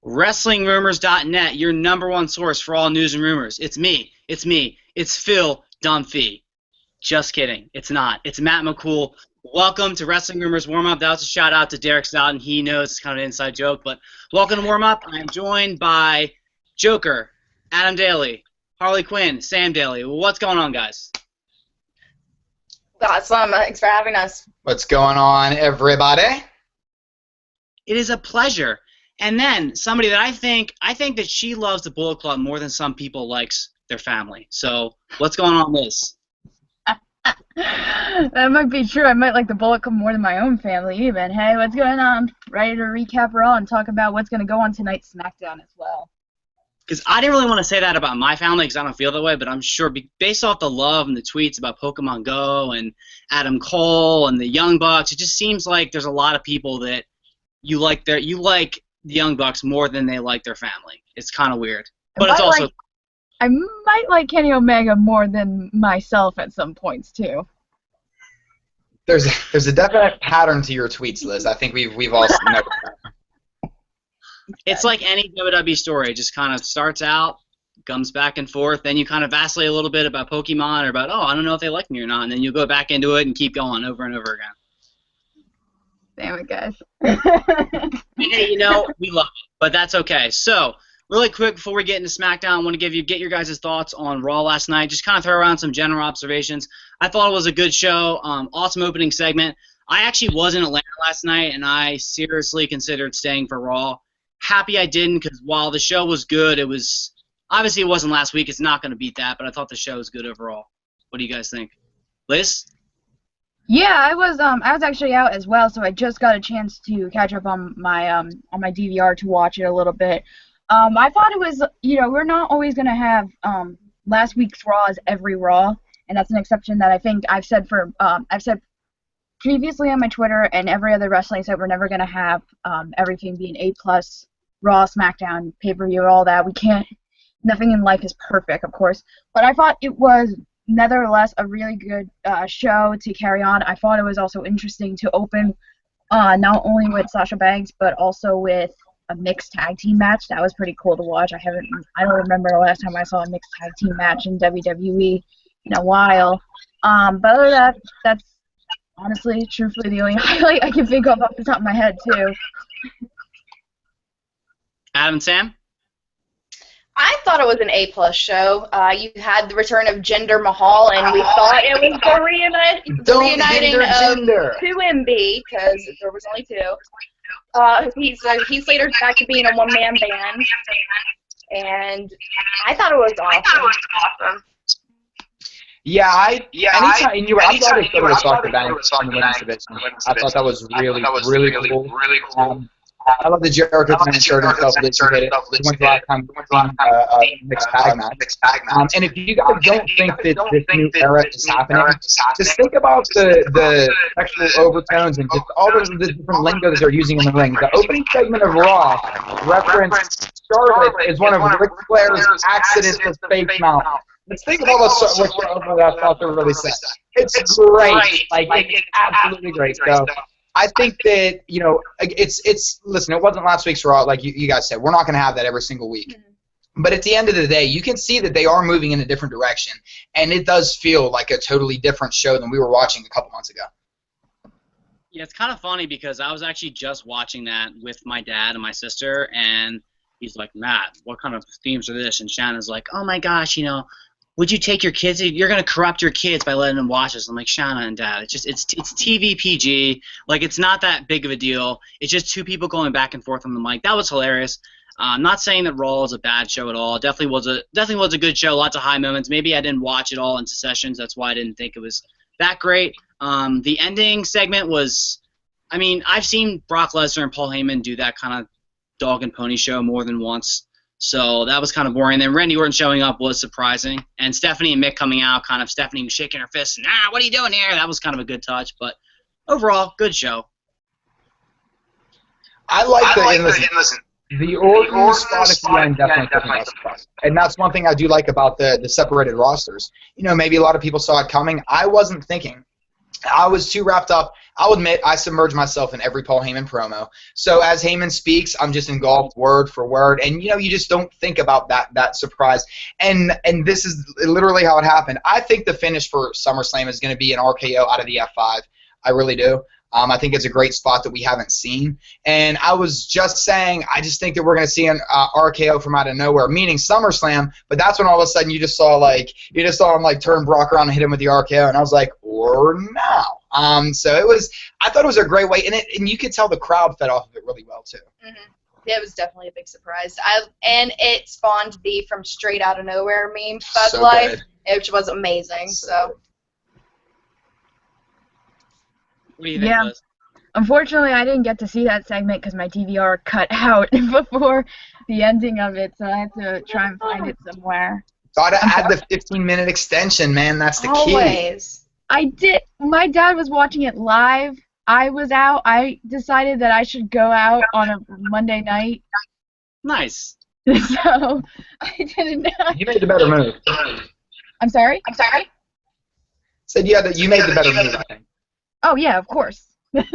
WrestlingRumors.net, your number one source for all news and rumors. It's me. It's Phil Dunphy. Just kidding. It's not. It's Matt McCool. Welcome to Wrestling Rumors Warm-Up. That was a shout-out to Derek Stoughton. He knows it's kind of an inside joke, but welcome to Warm-Up. I'm joined by Joker, Adam Daly, Harley Quinn, Sam Daly. What's going on, guys? Awesome. Thanks for having us. What's going on, everybody? It is a pleasure. And then somebody that I think that she loves the Bullet Club more than some people likes their family. So what's going on with this? That might be true. I might like the Bullet Club more than my own family even. Hey, what's going on? Ready to recap Raw and talk about what's going to go on tonight's Smackdown as well. Because I didn't really want to say that about my family because I don't feel that way, but I'm sure based off the love and the tweets about Pokemon Go and Adam Cole and the Young Bucks, it just seems like there's a lot of people that you like the Young Bucks more than they like their family. It's kind of weird. But it's also... I might like Kenny Omega more than myself at some points, too. There's a definite pattern to your tweets, Liz. I think we've all noticed that. It's like any WWE story. It just kind of starts out, comes back and forth, then you kind of vacillate a little bit about Pokemon or about, I don't know if they like me or not, and then you go back into it and keep going over and over again. Damn it, guys. Hey, we love it, but that's okay. So, really quick before we get into SmackDown, I want to get your guys' thoughts on Raw last night. Just kind of throw around some general observations. I thought it was a good show. Awesome opening segment. I actually was in Atlanta last night, and I seriously considered staying for Raw. Happy I didn't, because while the show was good, it wasn't last week. It's not going to beat that, but I thought the show was good overall. What do you guys think? Liz? Yeah, I was actually out as well, so I just got a chance to catch up on my DVR to watch it a little bit. I thought it was, we're not always going to have last week's Raw as every Raw, and that's an exception that I think I've said previously on my Twitter and every other wrestling site. We're never going to have everything being A+, Raw, SmackDown, pay-per-view, all that. Nothing in life is perfect, of course, but I thought it was nevertheless a really good show to carry on. I thought it was also interesting to open not only with Sasha Banks, but also with a mixed tag team match. That was pretty cool to watch. I don't remember the last time I saw a mixed tag team match in WWE in a while. But other than that, that's honestly, truthfully, the only highlight I can think of off the top of my head, too. Adam and Sam? I thought it was an A+ show. You had the return of Jinder Mahal, and we thought it was the reuniting of 2MB, because there was only two. Heath Slater's back to being a one-man band, and I thought it was awesome. Yeah, anytime you were, I thought it was Sasha Banks in the women's division. I thought that was really cool. I love the Jericho kind of inserted himself. When's the last time we've seen a mixed tag match? And if you guys don't think that this new era is happening, just think about the sexual overtones and just all the different lingo that they're using in the ring. The opening segment of Raw referenced Charlotte as one of Ric Flair's accidents with face mount. Let's think about what that thought they really said. It's great. It's absolutely great. So I think that, listen, it wasn't last week's Raw, like you guys said. We're not going to have that every single week. Mm-hmm. But at the end of the day, you can see that they are moving in a different direction, and it does feel like a totally different show than we were watching a couple months ago. Yeah, it's kind of funny because I was actually just watching that with my dad and my sister, and he's like, Matt, what kind of themes are this? And Shannon's like, oh my gosh, would you take your kids? You're going to corrupt your kids by letting them watch this. I'm like, Shanna and Dad, it's TV PG. Like, it's not that big of a deal. It's just two people going back and forth on the mic. That was hilarious. I'm not saying that Raw is a bad show at all. It definitely was a good show. Lots of high moments. Maybe I didn't watch it all in sessions. That's why I didn't think it was that great. The ending segment was, I've seen Brock Lesnar and Paul Heyman do that kind of dog and pony show more than once. So that was kind of boring. Then Randy Orton showing up was surprising. And Stephanie and Mick coming out, kind of Stephanie shaking her fist, and, what are you doing here? That was kind of a good touch. But overall, good show. I like the Orton spot at the end definitely took me by surprise. And that's one thing I do like about the separated rosters. Maybe a lot of people saw it coming. I wasn't thinking I was too wrapped up. I'll admit I submerge myself in every Paul Heyman promo. So as Heyman speaks, I'm just engulfed word for word, and you just don't think about that surprise. And this is literally how it happened. I think the finish for SummerSlam is going to be an RKO out of the F5. I really do. I think it's a great spot that we haven't seen. And I was just saying, I just think that we're going to see an RKO from out of nowhere, meaning SummerSlam. But that's when all of a sudden you just saw him turn Brock around and hit him with the RKO, and I was like, or now. So I thought it was a great way, and you could tell the crowd fed off of it really well too. Mm-hmm. Yeah, it was definitely a big surprise. And it spawned the from straight out of nowhere meme, Bud Light, which was amazing. So. What do you think, Liz? Unfortunately, I didn't get to see that segment because my DVR cut out before the ending of it, so I had to try and find it somewhere. Gotta add the 15-minute extension, man. That's the key. Always. I did. My dad was watching it live. I was out. I decided that I should go out on a Monday night. Nice. So I didn't know. You made the better move. I'm sorry? Said you made the better move, I think. Oh yeah, of course. But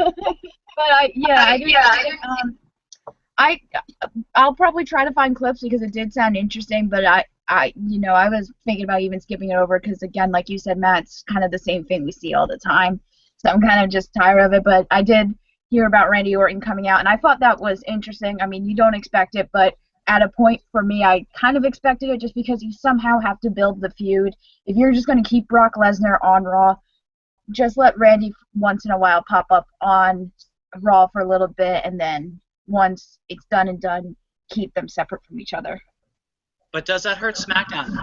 I'll probably try to find clips because it did sound interesting. But I was thinking about even skipping it over because again, like you said, Matt, it's kind of the same thing we see all the time. So I'm kind of just tired of it. But I did hear about Randy Orton coming out, and I thought that was interesting. I mean, you don't expect it, but at a point for me, I kind of expected it just because you somehow have to build the feud. If you're just going to keep Brock Lesnar on Raw, just let Randy once in a while pop up on Raw for a little bit, and then once it's done and done, keep them separate from each other. But does that hurt SmackDown?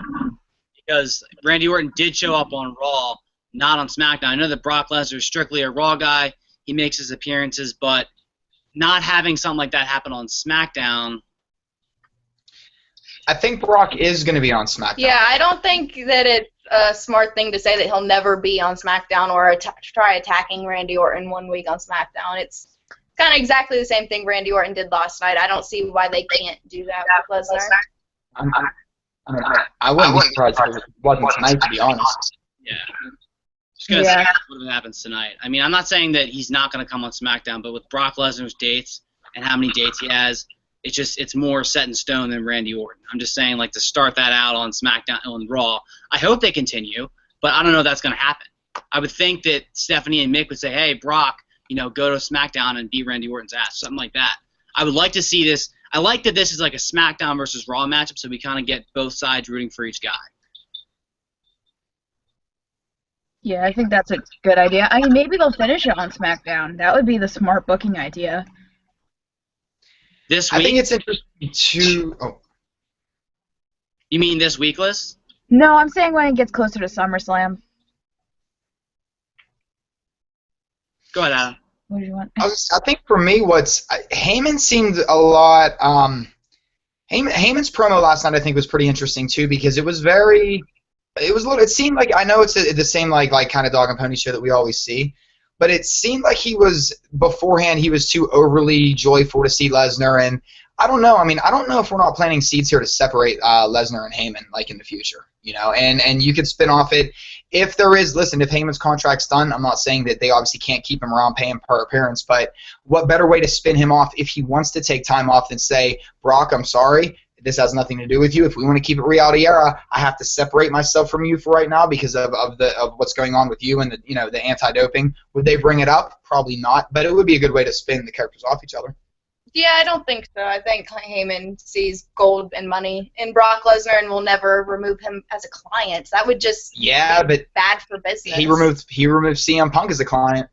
Because Randy Orton did show up on Raw, not on SmackDown. I know that Brock Lesnar is strictly a Raw guy. He makes his appearances, but not having something like that happen on SmackDown. I think Brock is going to be on SmackDown. Yeah, I don't think that it's a smart thing to say that he'll never be on SmackDown or try attacking Randy Orton 1 week on SmackDown. It's kind of exactly the same thing Randy Orton did last night. I don't see why they can't do that with Lesnar. I wouldn't be surprised if it wasn't tonight, to be honest. Yeah. Just going to see what happens tonight. I mean, I'm not saying that he's not going to come on SmackDown, but with Brock Lesnar's dates and how many dates he has, it's more set in stone than Randy Orton. I'm just saying, to start that out on SmackDown, on Raw. I hope they continue, but I don't know if that's going to happen. I would think that Stephanie and Mick would say, hey, Brock, go to SmackDown and beat Randy Orton's ass, something like that. I would like to see this. I like that this is like a SmackDown versus Raw matchup, so we kind of get both sides rooting for each guy. Yeah, I think that's a good idea. I mean, maybe they'll finish it on SmackDown. That would be the smart booking idea. This week? I think it's interesting to... Oh. You mean this week, Liz? No, I'm saying when it gets closer to SummerSlam. Go ahead, Adam. What do you want? I think for me, Heyman seemed a lot... Heyman's promo last night, I think, was pretty interesting, too, because it was very... It seemed like... I know it's the same, kind of dog and pony show that we always see, but it seemed like beforehand, he was too overly joyful to see Lesnar, and I don't know. I mean, I don't know if we're not planting seeds here to separate Lesnar and Heyman, in the future, and you could spin off it. If there is, listen, if Heyman's contract's done, I'm not saying that they obviously can't keep him around paying per appearance, but what better way to spin him off if he wants to take time off than say, Brock, I'm sorry, this has nothing to do with you. If we want to keep it reality era, I have to separate myself from you for right now because of what's going on with you and the anti-doping. Would they bring it up? Probably not, but it would be a good way to spin the characters off each other. Yeah, I don't think so. I think Heyman sees gold and money in Brock Lesnar and will never remove him as a client. That would just be bad for business. He removed CM Punk as a client.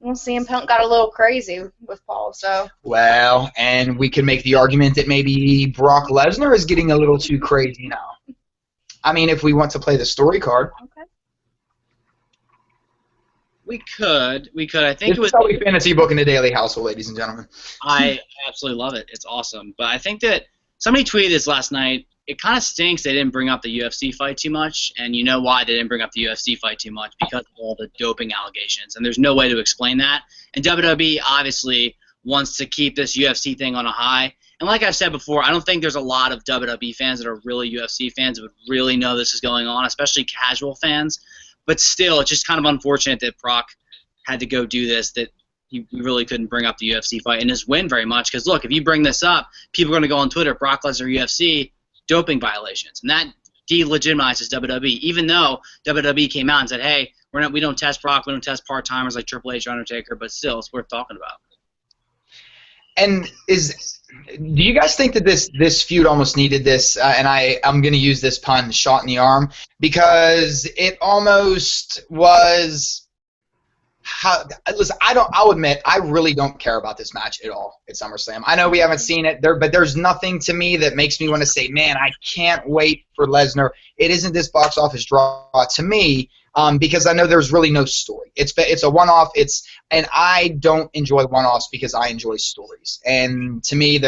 Well, CM Punk got a little crazy with Paul, so. Well, and we can make the argument that maybe Brock Lesnar is getting a little too crazy now. I mean, if we want to play the story card. Okay. We could. I think this it was. This is how we fantasy book in the Daily Household, ladies and gentlemen. I absolutely love it. It's awesome. But I think that somebody tweeted this last night. It kind of stinks they didn't bring up the UFC fight too much, and you know why they didn't bring up the UFC fight too much? Because of all the doping allegations, and there's no way to explain that. And WWE obviously wants to keep this UFC thing on a high. And like I've said before, I don't think there's a lot of WWE fans that are really UFC fans that would really know this is going on, especially casual fans. But still, it's just kind of unfortunate that Brock had to go do this, that he really couldn't bring up the UFC fight and his win very much. Because, look, if you bring this up, people are going to go on Twitter, Brock Lesnar UFC, doping violations. And that delegitimizes WWE, even though WWE came out and said, hey, we don't test Brock, we don't test part-timers like Triple H or Undertaker, but still, it's worth talking about. And do you guys think that this feud almost needed this? And I'm going to use this pun, shot in the arm, because it almost was. Listen, I'll admit I really don't care about this match at all at SummerSlam. I know we haven't seen it there, but there's nothing to me that makes me want to say, man, I can't wait for Lesnar. It isn't this box office draw to me. Because I know there's really no story. It's a one-off. And I don't enjoy one-offs because I enjoy stories. And to me,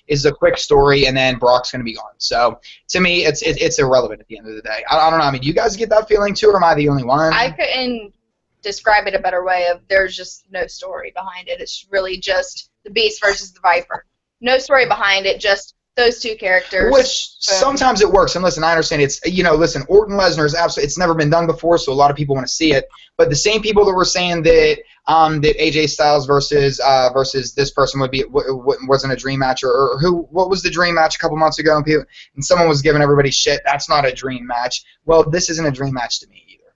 is a quick story, and then Brock's going to be gone. So to me, it's irrelevant at the end of the day. I don't know. I mean, do you guys get that feeling too, or am I the only one? I couldn't describe it a better way. There's just no story behind it. It's really just the Beast versus the Viper. No story behind it. Just those two characters. Which sometimes it works. And listen, I understand listen, Orton Lesnar is absolutely, it's never been done before, so a lot of people want to see it. But the same people that were saying that that AJ Styles versus this person wasn't a dream match, or what was the dream match a couple months ago, and someone was giving everybody shit, that's not a dream match. Well, this isn't a dream match to me either.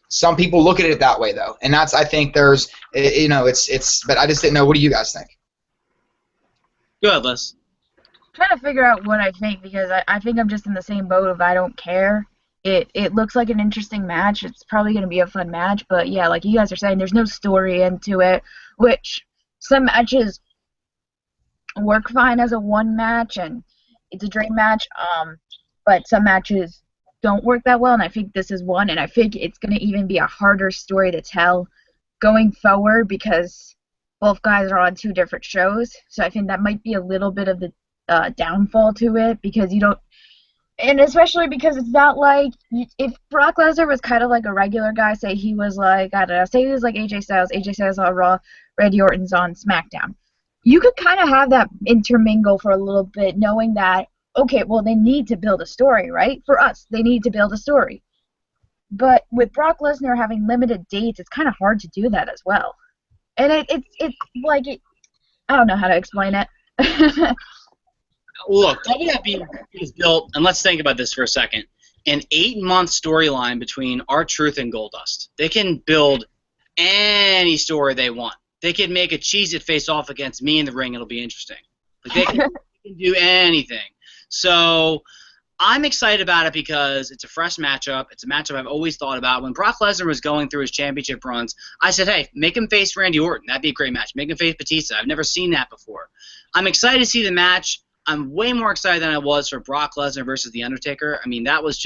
Some people look at it that way though, and I think there's but I just didn't know. What do you guys think? Go ahead, Liz. Trying to figure out what I think, because I think I'm just in the same boat of I don't care. It looks like an interesting match. It's probably going to be a fun match, but yeah, like you guys are saying, there's no story into it, which some matches work fine as a one match and it's a dream match, but some matches don't work that well, and I think this is one, and I think it's going to even be a harder story to tell going forward because both guys are on two different shows, so I think that might be a little bit of the downfall to it, because you don't, and especially because it's not like, if Brock Lesnar was kind of like a regular guy, say he was like, I don't know, say he was like AJ Styles on Raw, Randy Orton's on SmackDown, you could kind of have that intermingle for a little bit, knowing that, okay, well, they need to build a story, right? For us, they need to build a story. But with Brock Lesnar having limited dates, it's kind of hard to do that as well. And it's like, I don't know how to explain it. Look, WWE is built, and let's think about this for a second, an 8-month storyline between R-Truth and Goldust. They can build any story they want. They could make a Cheez-It face off against me in the ring. It'll be interesting. Like they can do anything. So I'm excited about it because it's a fresh matchup. It's a matchup I've always thought about. When Brock Lesnar was going through his championship runs, I said, hey, make him face Randy Orton. That'd be a great match. Make him face Batista. I've never seen that before. I'm excited to see the match. I'm way more excited than I was for Brock Lesnar versus The Undertaker. I mean, that was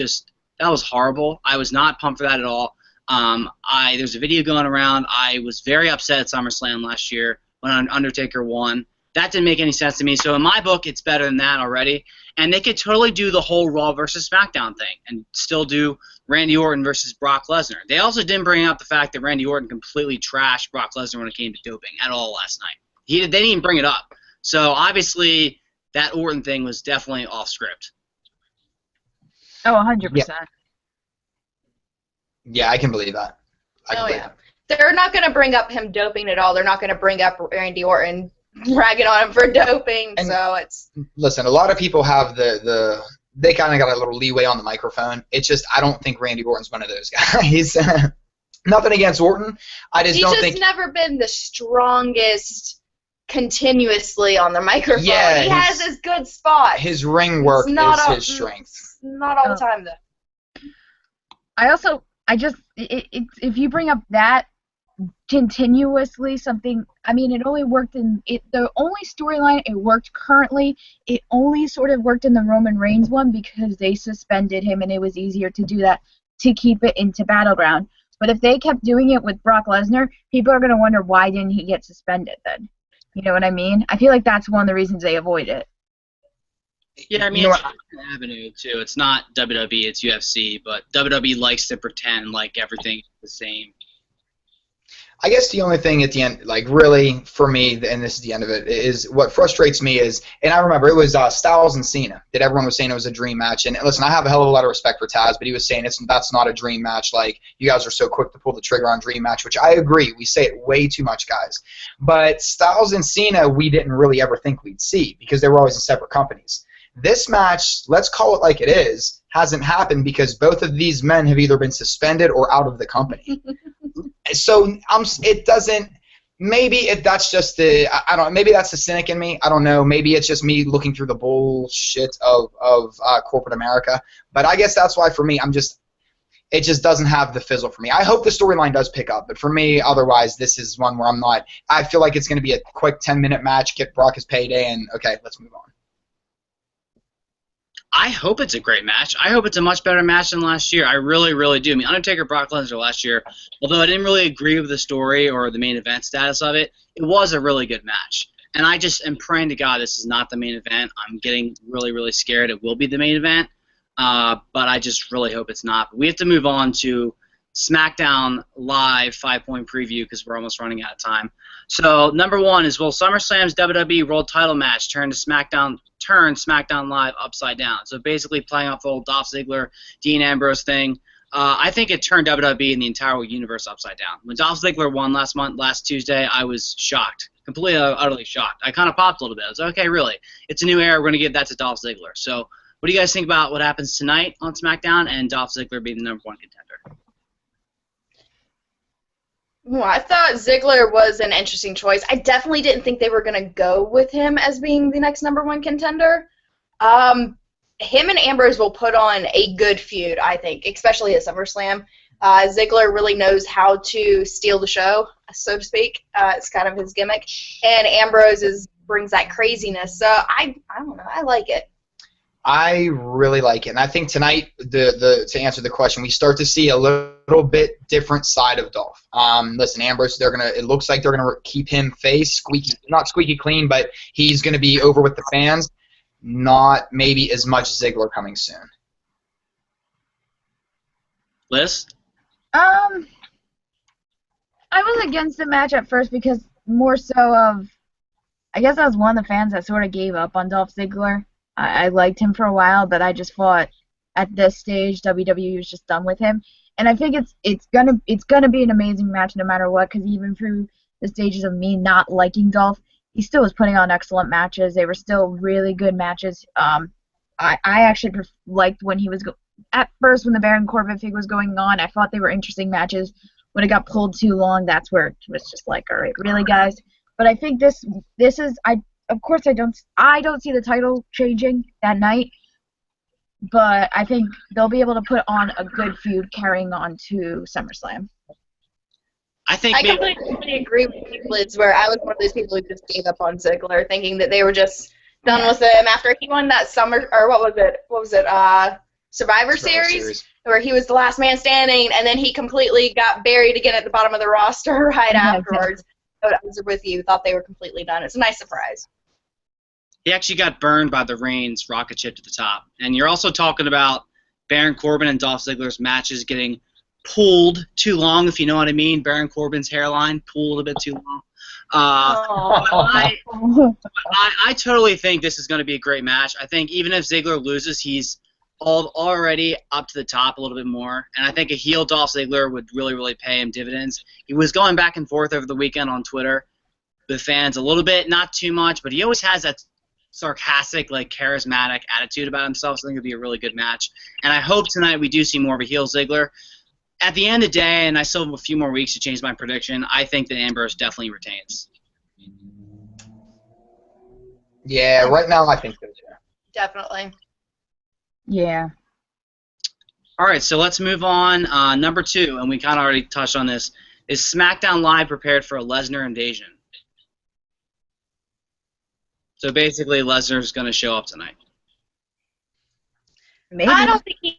horrible. I was not pumped for that at all. There's a video going around. I was very upset at SummerSlam last year when Undertaker won. That didn't make any sense to me. So in my book, it's better than that already. And they could totally do the whole Raw versus SmackDown thing and still do Randy Orton versus Brock Lesnar. They also didn't bring up the fact that Randy Orton completely trashed Brock Lesnar when it came to doping at all last night. They didn't even bring it up. So obviously that Orton thing was definitely off script. Oh, 100%. Yeah, I can believe that. They're not going to bring up him doping at all. They're not going to bring up Randy Orton ragging on him for doping, and so it's... Listen, a lot of people have they kind of got a little leeway on the microphone. It's just, I don't think Randy Orton's one of those guys. Nothing against Orton. He's just never been the strongest continuously on the microphone. Yeah, he has his good spots. His ring work is his strength. Not all the time, though. If you bring up that continuously something, I mean, it only worked the only storyline it worked currently, it only sort of worked in the Roman Reigns one because they suspended him and it was easier to do that to keep it into Battleground. But if they kept doing it with Brock Lesnar, people are going to wonder why didn't he get suspended then? You know what I mean? I feel like that's one of the reasons they avoid it. Yeah, I mean, it's an avenue, too. It's not WWE, it's UFC, but WWE likes to pretend like everything's the same. I guess the only thing at the end, like really for me, and this is the end of it, is what frustrates me is, and I remember it was Styles and Cena that everyone was saying it was a dream match. And listen, I have a hell of a lot of respect for Taz, but he was saying that's not a dream match. Like, you guys are so quick to pull the trigger on dream match, which I agree. We say it way too much, guys. But Styles and Cena, we didn't really ever think we'd see because they were always in separate companies. This match, let's call it like it is, hasn't happened because both of these men have either been suspended or out of the company. So it doesn't. Maybe that's just the. I don't. Maybe that's the cynic in me. I don't know. Maybe it's just me looking through the bullshit of corporate America. But I guess that's why for me, it just doesn't have the fizzle for me. I hope the storyline does pick up, but for me, otherwise, this is one where I'm not. I feel like it's going to be a quick 10-minute match, get Brock his payday, and okay, let's move on. I hope it's a great match. I hope it's a much better match than last year. I really, really do. I mean, Undertaker Brock Lesnar last year, although I didn't really agree with the story or the main event status of it, it was a really good match. And I just am praying to God this is not the main event. I'm getting really, really scared it will be the main event, but I just really hope it's not. But we have to move on to Smackdown Live 5-point preview because we're almost running out of time. So number one is, will SummerSlam's WWE World Title match turn SmackDown Live upside down? So basically playing off the old Dolph Ziggler, Dean Ambrose thing. I think it turned WWE and the entire universe upside down. When Dolph Ziggler won last Tuesday, I was shocked, completely, utterly shocked. I kind of popped a little bit. I was like, okay, really? It's a new era. We're going to give that to Dolph Ziggler. So what do you guys think about what happens tonight on SmackDown and Dolph Ziggler being the number one contender? Well, I thought Ziggler was an interesting choice. I definitely didn't think they were going to go with him as being the next number one contender. Him and Ambrose will put on a good feud, I think, especially at SummerSlam. Ziggler really knows how to steal the show, so to speak. It's kind of his gimmick. And Ambrose brings that craziness. So I don't know. I like it. I really like it, and I think tonight, to answer the question, we start to see a little bit different side of Dolph. Listen, Ambrose, it looks like they're gonna keep him not squeaky clean, but he's gonna be over with the fans. Not maybe as much Ziggler coming soon. Liz? I was against the match at first because more so of, I guess I was one of the fans that sort of gave up on Dolph Ziggler. I liked him for a while, but I just thought at this stage WWE was just done with him. And I think it's gonna be an amazing match no matter what, because even through the stages of me not liking Dolph, he still was putting on excellent matches. They were still really good matches. I actually liked when he was at first when the Baron Corbin thing was going on. I thought they were interesting matches. When it got pulled too long, that's where it was just like, all right, really, guys. But I think this is Of course, I don't see the title changing that night, but I think they'll be able to put on a good feud carrying on to SummerSlam. I completely agree with you, Liz, where I was one of those people who just gave up on Ziggler, thinking that they were just done with him after he won that Survivor Series, where he was the last man standing, and then he completely got buried again at the bottom of the roster right afterwards. I was with you, thought they were completely done. It's a nice surprise. He actually got burned by the Reigns rocket ship to the top. And you're also talking about Baron Corbin and Dolph Ziggler's matches getting pulled too long, if you know what I mean. Baron Corbin's hairline pulled a bit too long. I totally think this is going to be a great match. I think even if Ziggler loses, he's already up to the top a little bit more. And I think a heel Dolph Ziggler would really, really pay him dividends. He was going back and forth over the weekend on Twitter with fans a little bit, not too much, but he always has that sarcastic, like, charismatic attitude about himself, so I think it'll be a really good match. And I hope tonight we do see more of a heel Ziggler. At the end of the day, and I still have a few more weeks to change my prediction, I think that Ambrose definitely retains. Yeah, right now I think so, too. Definitely. Yeah. All right, so let's move on. Number 2, and we kind of already touched on this, is SmackDown Live prepared for a Lesnar invasion? So basically, Lesnar's going to show up tonight. Maybe. I don't think he.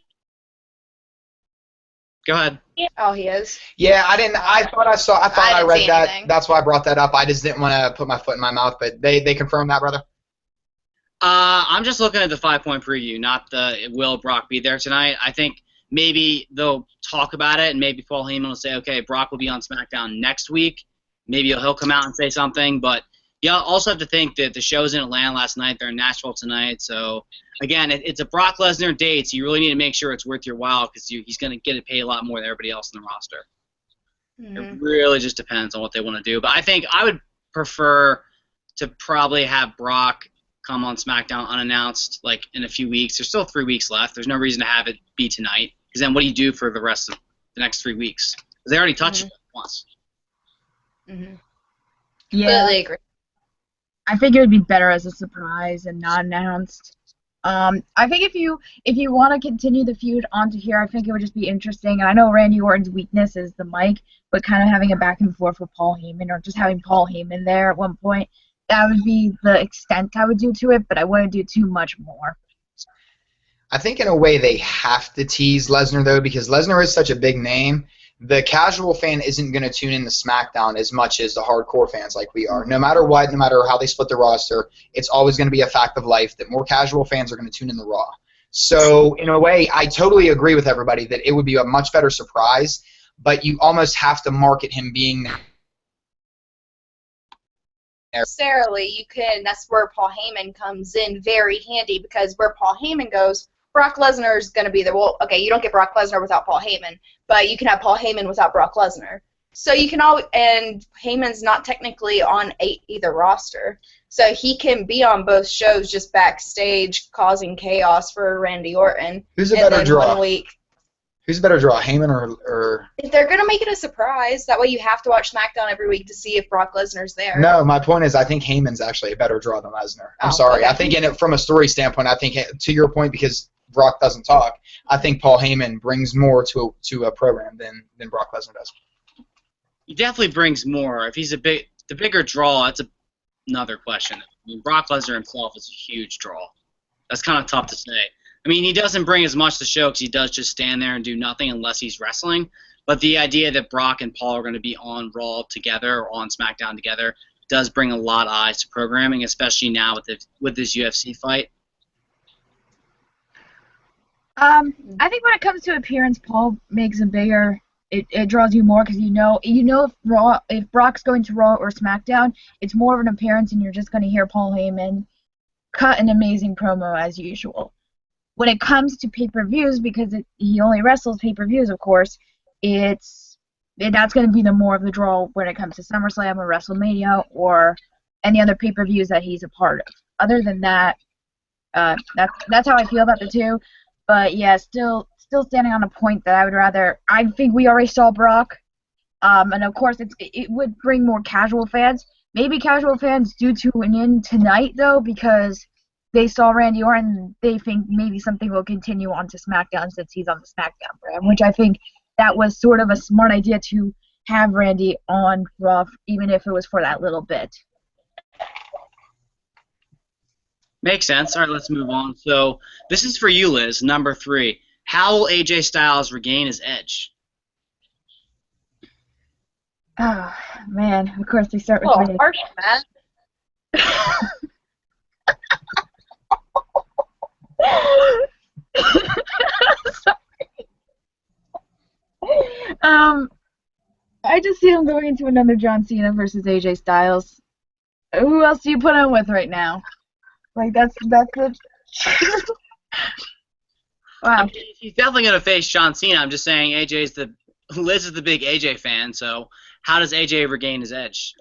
Go ahead. Oh, he is. Yeah, I didn't. I thought I read that. Anything. That's why I brought that up. I just didn't want to put my foot in my mouth, but they confirmed that, brother. I'm just looking at the 5-point preview, not the will Brock be there tonight. I think maybe they'll talk about it, and maybe Paul Heyman will say, okay, Brock will be on SmackDown next week. Maybe he'll come out and say something. But you also have to think that the show's in Atlanta last night. They're in Nashville tonight. So, again, it's a Brock Lesnar date, so you really need to make sure it's worth your while because he's going to get to pay a lot more than everybody else in the roster. It really just depends on what they want to do. But I think I would prefer to probably have Brock come on SmackDown unannounced like in a few weeks. There's still 3 weeks left. There's no reason to have it be tonight because then what do you do for the rest of the next 3 weeks? Because they already touched it once. Mm-hmm. Yeah. Completely agree. I think it would be better as a surprise and not announced. I think if you want to continue the feud onto here, I think it would just be interesting. And I know Randy Orton's weakness is the mic, but kind of having a back and forth with Paul Heyman or just having Paul Heyman there at one point, that would be the extent I would do to it, but I wouldn't do too much more. I think in a way they have to tease Lesnar, though, because Lesnar is such a big name. The casual fan isn't going to tune in to SmackDown as much as the hardcore fans like we are. No matter what, no matter how they split the roster, it's always going to be a fact of life that more casual fans are going to tune in to Raw. So, in a way, I totally agree with everybody that it would be a much better surprise, but you almost have to market him being there. Necessarily, you can. That's where Paul Heyman comes in very handy because where Paul Heyman goes, Brock Lesnar is going to be there. Well, okay, you don't get Brock Lesnar without Paul Heyman, but you can have Paul Heyman without Brock Lesnar. So you can and Heyman's not technically on either roster, so he can be on both shows just backstage causing chaos for Randy Orton. Who's a better draw? 1 week. Who's a better draw, Heyman or? If they're going to make it a surprise, that way you have to watch SmackDown every week to see if Brock Lesnar's there. No, my point is I think Heyman's actually a better draw than Lesnar. I'm sorry. Okay. I think from a story standpoint, I think to your point because Brock doesn't talk, I think Paul Heyman brings more to a program than Brock Lesnar does. He definitely brings more. If he's the bigger draw, that's another question. I mean, Brock Lesnar himself is a huge draw. That's kind of tough to say. I mean, he doesn't bring as much to the show because he does just stand there and do nothing unless he's wrestling. But the idea that Brock and Paul are going to be on Raw together or on SmackDown together does bring a lot of eyes to programming, especially now with this UFC fight. I think when it comes to appearance, Paul makes a bigger. It draws you more because you know if Brock's going to Raw or SmackDown, it's more of an appearance, and you're just going to hear Paul Heyman cut an amazing promo as usual. When it comes to pay-per-views, because he only wrestles pay-per-views, of course, that's going to be the more of the draw when it comes to SummerSlam or WrestleMania or any other pay-per-views that he's a part of. Other than that, that's how I feel about the two. But yeah, still standing on a point that I would rather. I think we already saw Brock, and of course it would bring more casual fans. Maybe casual fans do tune in tonight though because they saw Randy Orton. They think maybe something will continue on to SmackDown since he's on the SmackDown brand, which I think that was sort of a smart idea to have Randy on Raw, even if it was for that little bit. Makes sense. All right, let's move on. So this is for you, Liz, number 3. How will AJ Styles regain his edge? Oh, man. Of course, they start with me. Harsh, man. Sorry. I just see him going into another John Cena versus AJ Styles. Who else do you put on with right now? Like that's it. Wow. I mean, he's definitely gonna face John Cena. I'm just saying Liz is the big AJ fan, so how does AJ regain his edge?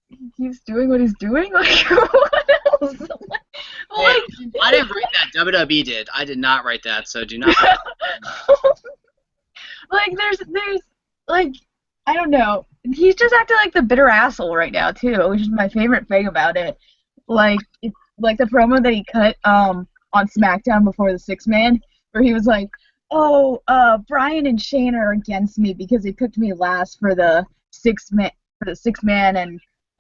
He keeps doing what he's doing? Like what else? Hey, I didn't write that. WWE did. I did not write that, so do not like there's like I don't know. He's just acting like the bitter asshole right now too, which is my favorite thing about it. Like the promo that he cut on SmackDown before the 6-man, where he was like, "Oh, Brian and Shane are against me because they picked me last for the 6-man, and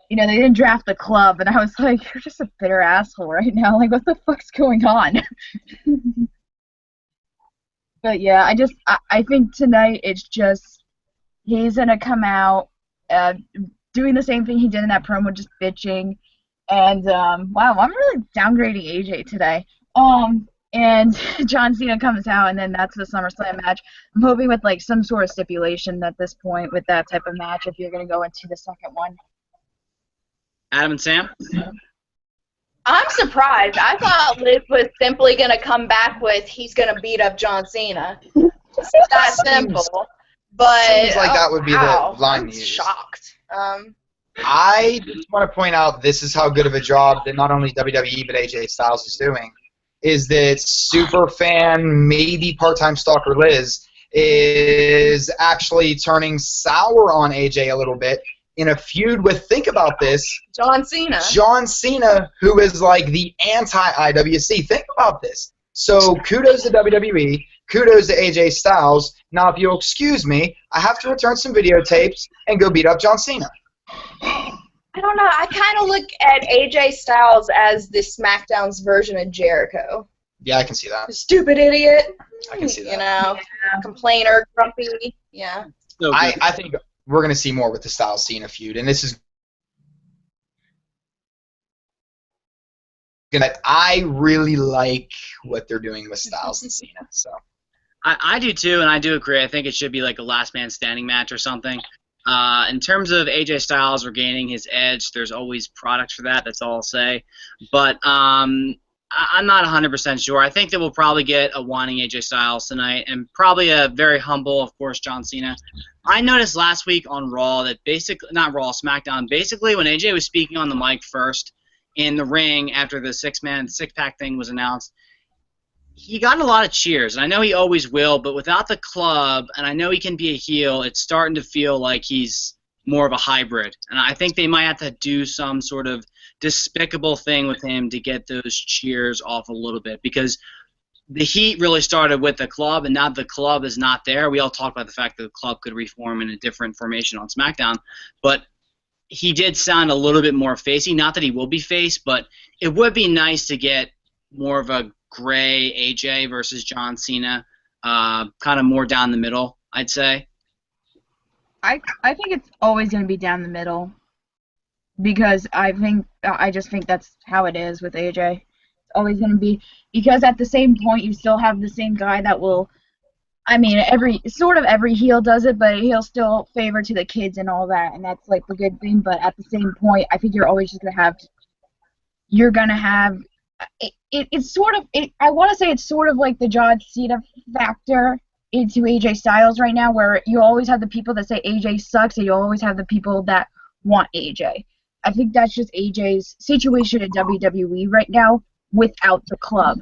they didn't draft the club." And I was like, "You're just a bitter asshole right now. Like, what the fuck's going on?" But yeah, I think tonight it's just he's gonna come out doing the same thing he did in that promo, just bitching. And wow, I'm really downgrading AJ today. and John Cena comes out, and then that's the SummerSlam match. I'm hoping with like some sort of stipulation at this point with that type of match if you're going to go into the second one. Adam and Sam? I'm surprised. I thought Liz was simply going to come back with he's going to beat up John Cena. It's that simple. But Seems like that would be the line I'm to use. shocked. I just want to point out this is how good of a job that not only WWE but AJ Styles is doing. Is that super fan, maybe part-time stalker Liz is actually turning sour on AJ a little bit in a feud with, think about this, John Cena, who is like the anti-IWC. Think about this. So kudos to WWE, kudos to AJ Styles. Now, if you'll excuse me, I have to return some videotapes and go beat up John Cena. I don't know. I kind of look at AJ Styles as the SmackDown's version of Jericho. Yeah, I can see that. Stupid idiot. I can see that. You know, complainer, grumpy. Yeah. So I think we're going to see more with the Styles Cena feud, and this is gonna. I really like what they're doing with Styles and Cena. So I do too, and I do agree. I think it should be like a last man standing match or something. In terms of AJ Styles regaining his edge, there's always products for that. That's all I'll say. But I'm not 100% sure. I think that we'll probably get a whining AJ Styles tonight, and probably a very humble, of course, John Cena. I noticed last week on Raw that SmackDown, basically when AJ was speaking on the mic first in the ring after the six-pack thing was announced, he got a lot of cheers, and I know he always will, but without the club, and I know he can be a heel, it's starting to feel like he's more of a hybrid. And I think they might have to do some sort of despicable thing with him to get those cheers off a little bit, because the heat really started with the club, and now the club is not there. We all talk about the fact that the club could reform in a different formation on SmackDown, but he did sound a little bit more facey. Not that he will be face, but it would be nice to get more of a gray AJ versus John Cena, kind of more down the middle, I'd say. I think it's always going to be down the middle because I just think that's how it is with AJ. It's always going to be, because at the same point you still have the same guy that will, I mean, every heel does it, but he'll still favor to the kids and all that, and that's like the good thing. But at the same point, I think you're always just going to have, it's sort of, I want to say it's sort of like the John Cena factor into AJ Styles right now, where you always have the people that say AJ sucks, and you always have the people that want AJ. I think that's just AJ's situation in WWE right now without the club.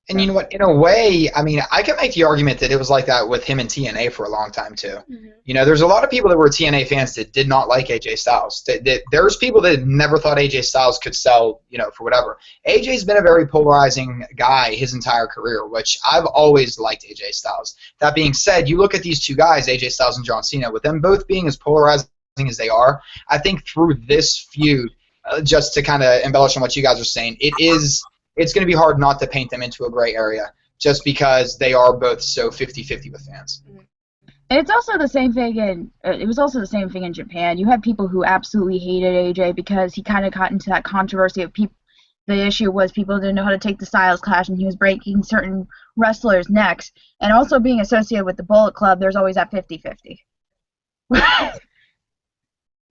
And you know what? In a way, I mean, I can make the argument that it was like that with him and TNA for a long time too. Mm-hmm. You know, there's a lot of people that were TNA fans that did not like AJ Styles. There's people that never thought AJ Styles could sell, you know, for whatever. AJ's been a very polarizing guy his entire career, which I've always liked AJ Styles. That being said, you look at these two guys, AJ Styles and John Cena, with them both being as polarizing as they are, I think through this feud, just to kind of embellish on what you guys are saying, it's going to be hard not to paint them into a gray area just because they are both so 50-50 with fans. And it's also the same thing it was also the same thing in Japan. You had people who absolutely hated AJ because he kind of got into that controversy of people. The issue was people didn't know how to take the Styles Clash, and he was breaking certain wrestlers' necks. And also being associated with the Bullet Club, there's always that 50-50.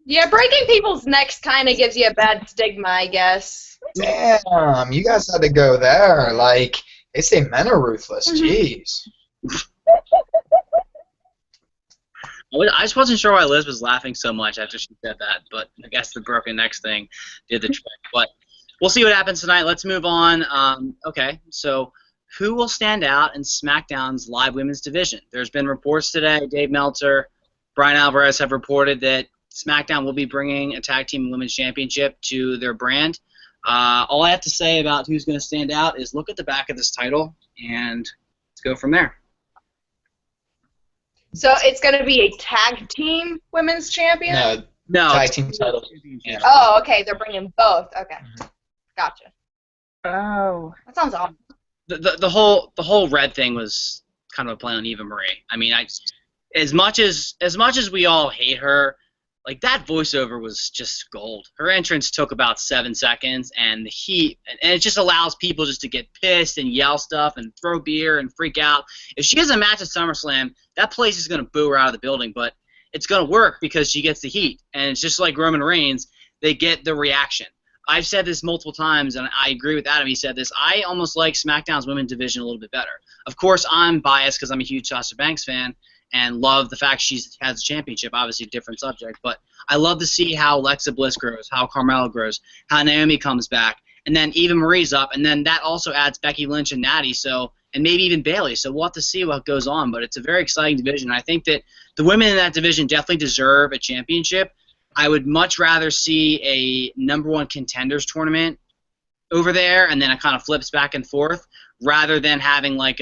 Yeah, breaking people's necks kind of gives you a bad stigma, I guess. Damn, you guys had to go there. Like, they say men are ruthless. Jeez. I just wasn't sure why Liz was laughing so much after she said that, but I guess the broken necks thing did the trick. But we'll see what happens tonight. Let's move on. Okay, so who will stand out in SmackDown's live women's division? There's been reports today. Dave Meltzer, Brian Alvarez have reported that SmackDown will be bringing a Tag Team Women's Championship to their brand. All I have to say about who's going to stand out is look at the back of this title, and let's go from there. So it's going to be a Tag Team Women's Champion? No. Tag Team title. Yeah. Oh, okay. They're bringing both. Okay. Gotcha. Oh. That sounds awesome. The whole red thing was kind of a play on Eva Marie. I mean, as much as we all hate her, Like, that voiceover was just gold. Her entrance took about 7 seconds, and the heat, and it just allows people just to get pissed and yell stuff and throw beer and freak out. If she has a match at SummerSlam, that place is going to boo her out of the building, but it's going to work because she gets the heat. And it's just like Roman Reigns, they get the reaction. I've said this multiple times, and I agree with Adam. He said this. I almost like SmackDown's women's division a little bit better. Of course, I'm biased because I'm a huge Sasha Banks fan and love the fact she has a championship. Obviously, different subject. But I love to see how Alexa Bliss grows, how Carmella grows, how Naomi comes back, and then Eva Marie's up. And then that also adds Becky Lynch and Natty, and maybe even Bayley. So we'll have to see what goes on. But it's a very exciting division. I think that the women in that division definitely deserve a championship. I would much rather see a #1 contenders tournament over there, and then it kind of flips back and forth, rather than having like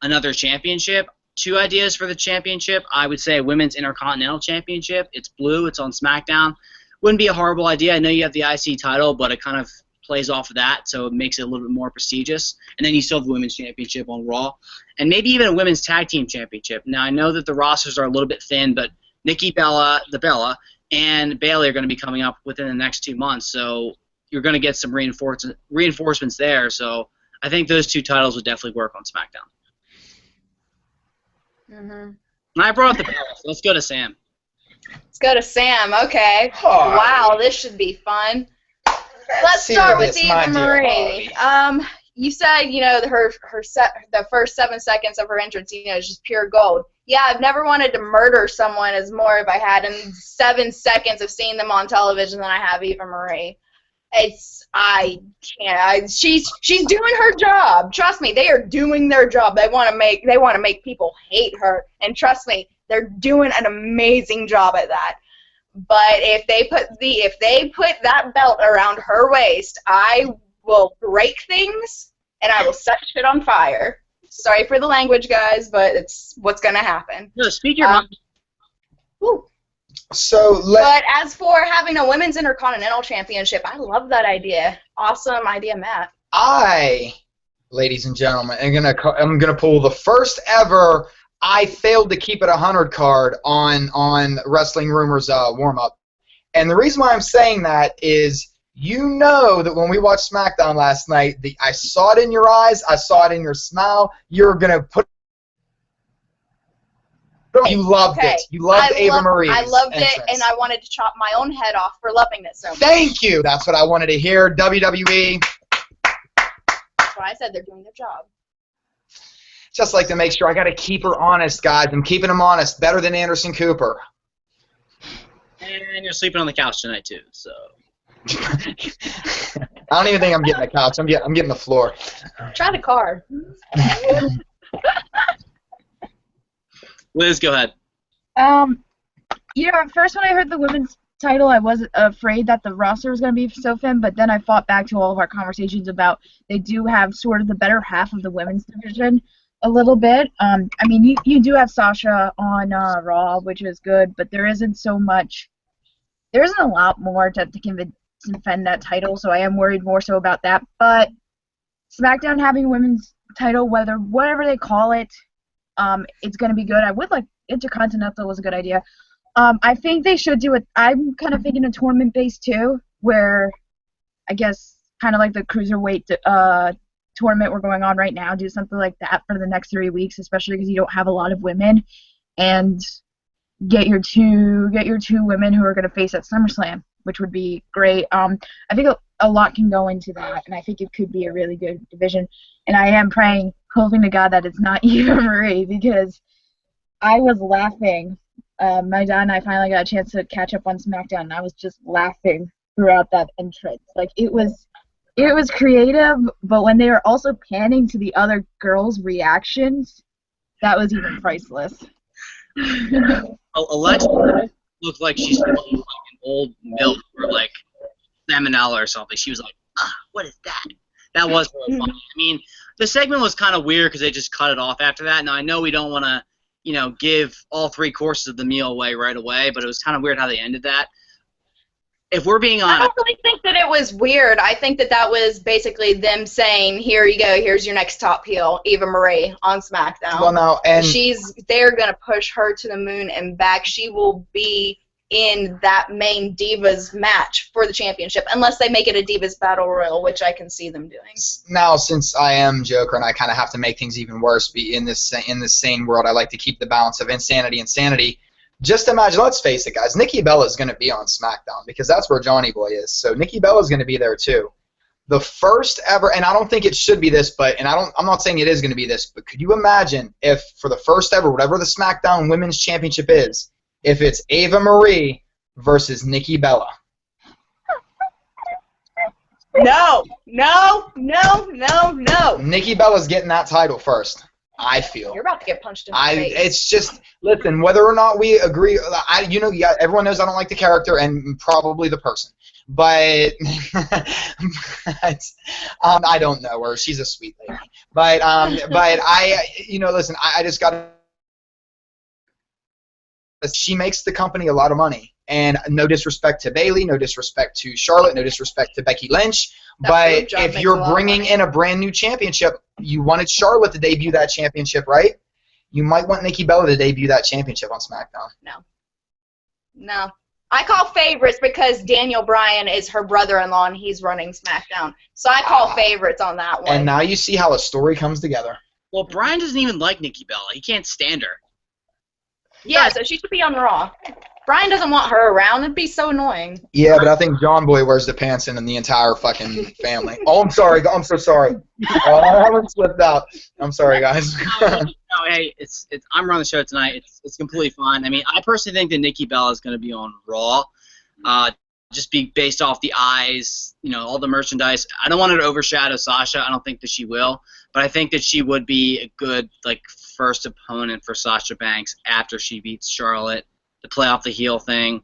another championship. 2 ideas for the championship. I would say a women's intercontinental championship. It's blue. It's on SmackDown. Wouldn't be a horrible idea. I know you have the IC title, but it kind of plays off of that, so it makes it a little bit more prestigious. And then you still have the women's championship on Raw, and maybe even a women's tag team championship. Now I know that the rosters are a little bit thin, but Nikki Bella, and Bayley are going to be coming up within the next 2 months, so you're going to get some reinforcements there. So I think those 2 titles would definitely work on SmackDown. Mm-hmm. And I brought up the Bellas. So let's go to Sam. Let's go to Sam. Okay. Oh. Wow, this should be fun. Let's start with Eva Marie. You said, the first 7 seconds of her entrance, is just pure gold. Yeah, I've never wanted to murder someone as more if I had in 7 seconds of seeing them on television than I have Eva Marie. I can't. She's doing her job. Trust me, they are doing their job. They want to make people hate her, and trust me, they're doing an amazing job at that. But if they put that belt around her waist, I will break things and I will set shit on fire. Sorry for the language, guys, but it's what's gonna happen. No, speak your mind. Woo. But as for having a women's intercontinental championship, I love that idea. Awesome idea, Matt. Ladies and gentlemen, I'm gonna pull the first ever I failed to keep it 100 card on Wrestling Rumors warm up, and the reason why I'm saying that is, that when we watched SmackDown last night, I saw it in your eyes, I saw it in your smile. You're gonna put. You loved it. You loved Eva Marie. I loved it, and I wanted to chop my own head off for loving it so much. Thank you. That's what I wanted to hear. WWE. That's why I said they're doing their job. Just like to make sure I got to keep her honest, guys. I'm keeping them honest. Better than Anderson Cooper. And you're sleeping on the couch tonight too, so. I don't even think I'm getting the couch. I'm getting the floor. Try the car. Liz, go ahead. At first when I heard the women's title, I was afraid that the roster was going to be so thin, but then I fought back to all of our conversations about they do have sort of the better half of the women's division a little bit. You do have Sasha on Raw, which is good, but there isn't a lot more to defend that title, so I am worried more so about that. But SmackDown having a women's title, whatever they call it, it's going to be good. I would like Intercontinental was a good idea. I think they should do it. I'm kind of thinking a tournament base too, where I guess kind of like the cruiserweight tournament we're going on right now, do something like that for the next 3 weeks, especially because you don't have a lot of women, and get your two women who are going to face at SummerSlam, which would be great. I think a lot can go into that, and I think it could be a really good division. And I am praying, hoping to God that it's not Eva Marie, because I was laughing. My dad and I finally got a chance to catch up on SmackDown, and I was just laughing throughout that entrance. Like, it was creative, but when they were also panning to the other girls' reactions, that was even priceless. Alexa looked like she's like an old milk or like salmonella or something. She was like, what is that? That was really funny. I mean, the segment was kind of weird because they just cut it off after that. Now, I know we don't want to, give all 3 courses of the meal away right away, but it was kind of weird how they ended that. If we're being honest, I don't really think that it was weird. I think that was basically them saying, here you go, here's your next top heel, Eva Marie, on SmackDown. Well, now, and they're going to push her to the moon and back. She will be in that main Divas match for the championship, unless they make it a Divas Battle Royal, which I can see them doing. Now, since I am Joker and I kind of have to make things even worse, be in this sane world, I like to keep the balance of insanity and sanity. Just imagine, let's face it, guys, Nikki Bella is going to be on SmackDown because that's where Johnny Boy is. So Nikki Bella is going to be there too. The first ever, and I don't think it should be this, but I'm not saying it is going to be this, but could you imagine if for the first ever, whatever the SmackDown Women's Championship is, if it's Ava Marie versus Nikki Bella? No. Nikki Bella's getting that title first. I feel. You're about to get punched in the face. It's just, listen, whether or not we agree, everyone knows I don't like the character and probably the person. But, I don't know her. She's a sweet lady. But listen, I just got to. She makes the company a lot of money. And no disrespect to Bayley, no disrespect to Charlotte, no disrespect to Becky Lynch. But if you're bringing in a brand new championship, you wanted Charlotte to debut that championship, right? You might want Nikki Bella to debut that championship on SmackDown. No. I call favorites because Daniel Bryan is her brother-in-law and he's running SmackDown. So I call favorites on that one. And now you see how a story comes together. Well, Bryan doesn't even like Nikki Bella. He can't stand her. Yeah, so she should be on Raw. Bryan doesn't want her around. It'd be so annoying. Yeah, but I think John Boy wears the pants in the entire fucking family. Oh, I'm sorry. I'm so sorry. I haven't slipped out. I'm sorry, guys. Hey, I'm running the show tonight. It's completely fine. I mean, I personally think that Nikki Bella is going to be on Raw. Just be based off the eyes, all the merchandise. I don't want her to overshadow Sasha. I don't think that she will, but I think that she would be a good first opponent for Sasha Banks after she beats Charlotte to play off the heel thing.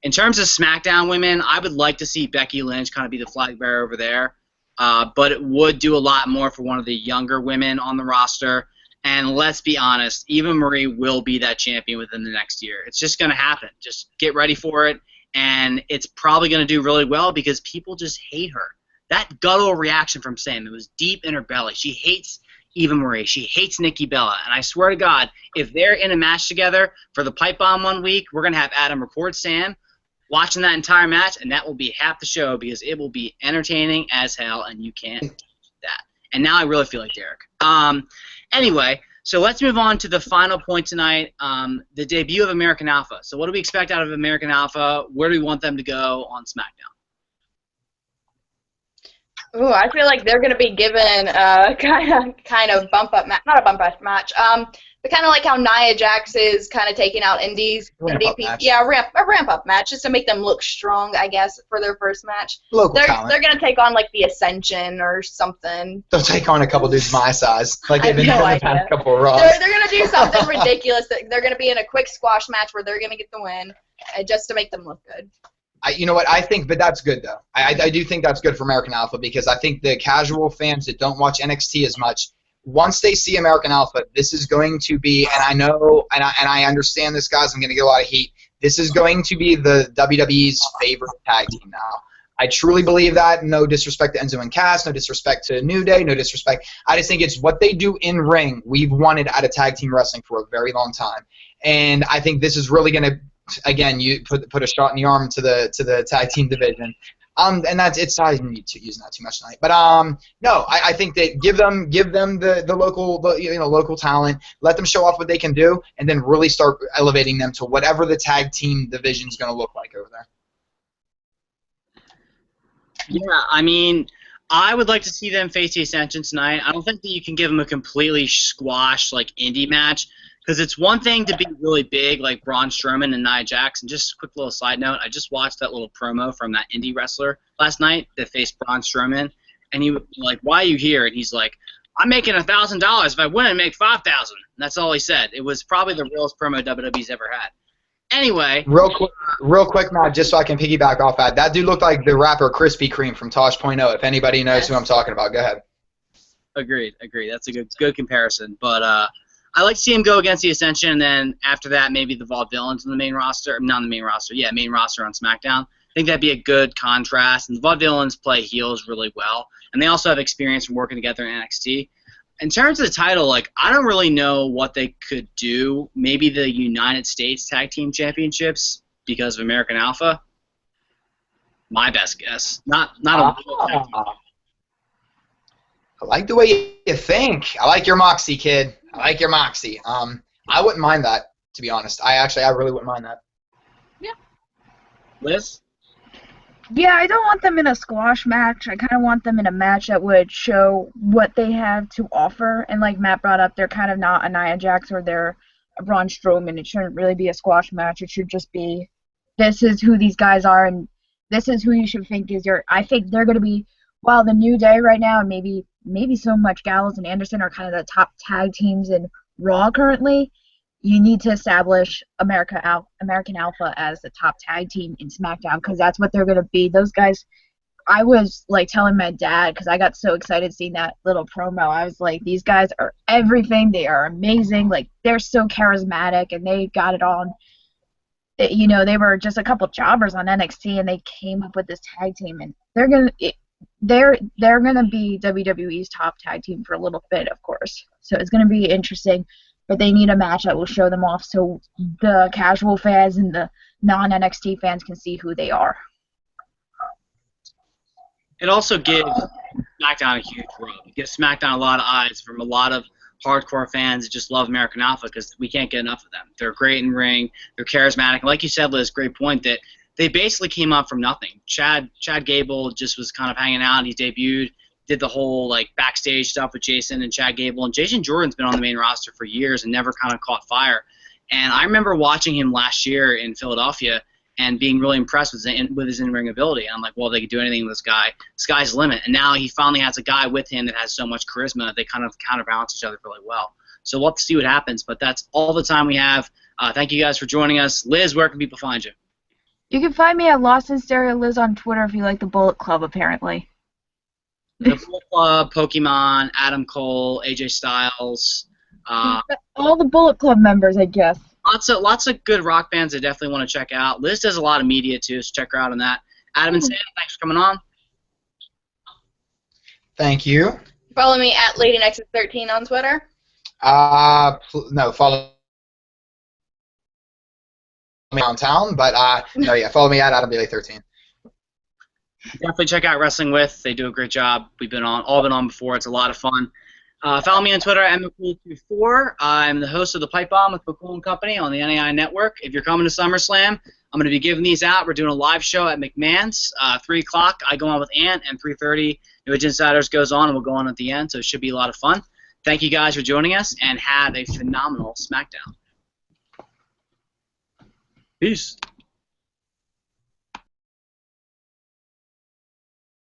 In terms of SmackDown women, I would like to see Becky Lynch kind of be the flag bearer over there, but it would do a lot more for one of the younger women on the roster. And let's be honest, Eva Marie will be that champion within the next year. It's just going to happen. Just get ready for it. And it's probably going to do really well because people just hate her. That guttural reaction from Sam, it was deep in her belly. She hates Eva Marie. She hates Nikki Bella. And I swear to God, if they're in a match together for the pipe bomb one week, we're going to have Adam record Sam watching that entire match, and that will be half the show because it will be entertaining as hell, and you can't do that. And now I really feel like Derek. Anyway, so let's move on to the final point tonight, the debut of American Alpha. So what do we expect out of American Alpha? Where do we want them to go on SmackDown? Ooh, I feel like they're going to be given a kind of bump-up match. Not a bump-up match. But kind of like how Nia Jax is kind of taking out indies. Yeah, a ramp-up match just to make them look strong, I guess, for their first match. They're going to take on, the Ascension or something. They'll take on a couple dudes my size, like they've been doing the past couple of Raws. They're going to do something ridiculous. They're going to be in a quick squash match where they're going to get the win just to make them look good. You know what? I think, but that's good though. I do think that's good for American Alpha because I think the casual fans that don't watch NXT as much, once they see American Alpha, this is going to be, and I know, and I understand this, guys. I'm going to get a lot of heat. This is going to be the WWE's favorite tag team now. I truly believe that. No disrespect to Enzo and Cass, no disrespect to New Day, no disrespect. I just think it's what they do in ring. We've wanted out of tag team wrestling for a very long time, and I think this is really going to. Again, you put a shot in the arm to the tag team division, and it's I didn't need to use that too much tonight. But no, I think that give them the local talent, let them show off what they can do, and then really start elevating them to whatever the tag team division is going to look like over there. Yeah, I mean, I would like to see them face the Ascension tonight. I don't think that you can give them a completely squash indie match. Because it's one thing to be really big like Braun Strowman and Nia Jax. And just a quick little side note, I just watched that little promo from that indie wrestler last night that faced Braun Strowman. And he was like, why are you here? And he's like, I'm making $1,000. If I win, I make $5,000. That's all he said. It was probably the realest promo WWE's ever had. Anyway. Real quick, Matt, just so I can piggyback off that. That dude looked like the rapper Krispy Kreme from Tosh.0. If anybody knows who I'm talking about, go ahead. Agreed. That's a good comparison. But I like to see him go against the Ascension, and then after that, maybe the Vaudevillains on the main roster. Not on the main roster. Yeah, main roster on SmackDown. I think that'd be a good contrast. And the Vaudevillains play heels really well, and they also have experience from working together in NXT. In terms of the title, I don't really know what they could do. Maybe the United States Tag Team Championships. because of American Alpha. My best guess. Not a I like the way you think. I like your moxie, kid. I like your moxie. I wouldn't mind that, to be honest. I really wouldn't mind that. Yeah. Liz? Yeah, I don't want them in a squash match. I kind of want them in a match that would show what they have to offer. And like Matt brought up, they're kind of not a Nia Jax or they're a Braun Strowman. It shouldn't really be a squash match. It should just be, this is who these guys are, and this is who you should think is your. I think they're going to be, while the New Day right now, and maybe so much Gallows and Anderson are kind of the top tag teams in Raw currently. You need to establish American Alpha as the top tag team in SmackDown because that's what they're going to be. Those guys, I was like telling my dad because I got so excited seeing that little promo. I was like, these guys are everything. They are amazing. Like, they're so charismatic and they got it on. You know, they were just a couple jobbers on NXT and they came up with this tag team and they're gonna be WWE's top tag team for a little bit, of course. So it's gonna be interesting. But they need a match that will show them off so the casual fans and the non-NXT fans can see who they are. It also gives SmackDown a huge rub. It gives SmackDown a lot of eyes from a lot of hardcore fans that just love American Alpha because we can't get enough of them. They're great in ring. They're charismatic. Like you said, Liz, great point that they basically came up from nothing. Chad Gable just was kind of hanging out. He debuted. Did the whole like backstage stuff with Jason and Chad Gable, and Jason Jordan's been on the main roster for years and never kind of caught fire. And I remember watching him last year in Philadelphia and being really impressed with his in-ring ability. And I'm like, well, they could do anything with this guy. Sky's the limit. And now he finally has a guy with him that has so much charisma that they kind of counterbalance each other really well. So we'll have to see what happens. But that's all the time we have. Thank you guys for joining us. Liz, where can people find you? You can find me at Lost in Stereo Liz on Twitter if you like the Bullet Club, apparently. The Bullet Club, Pokemon, Adam Cole, AJ Styles. All the Bullet Club members, I guess. Lots of good rock bands I definitely want to check out. Liz does a lot of media too, so check her out on that. Adam and Sam, thanks for coming on. Thank you. Follow me at LadyNexus13 on Twitter. No, follow me downtown, but no, yeah, follow me at Adam Bailey 13. Definitely check out Wrestling With. They do a great job. We've all been on before. It's a lot of fun. Follow me on Twitter at McCool24. I'm the host of the Pipe Bomb with McCool & Company on the NAI Network. If you're coming to SummerSlam, I'm going to be giving these out. We're doing a live show at McMahon's. 3 o'clock, I go on with Ant, and 3:30, New Age Insiders goes on, and we'll go on at the end, so it should be a lot of fun. Thank you guys for joining us, and have a phenomenal SmackDown. Peace.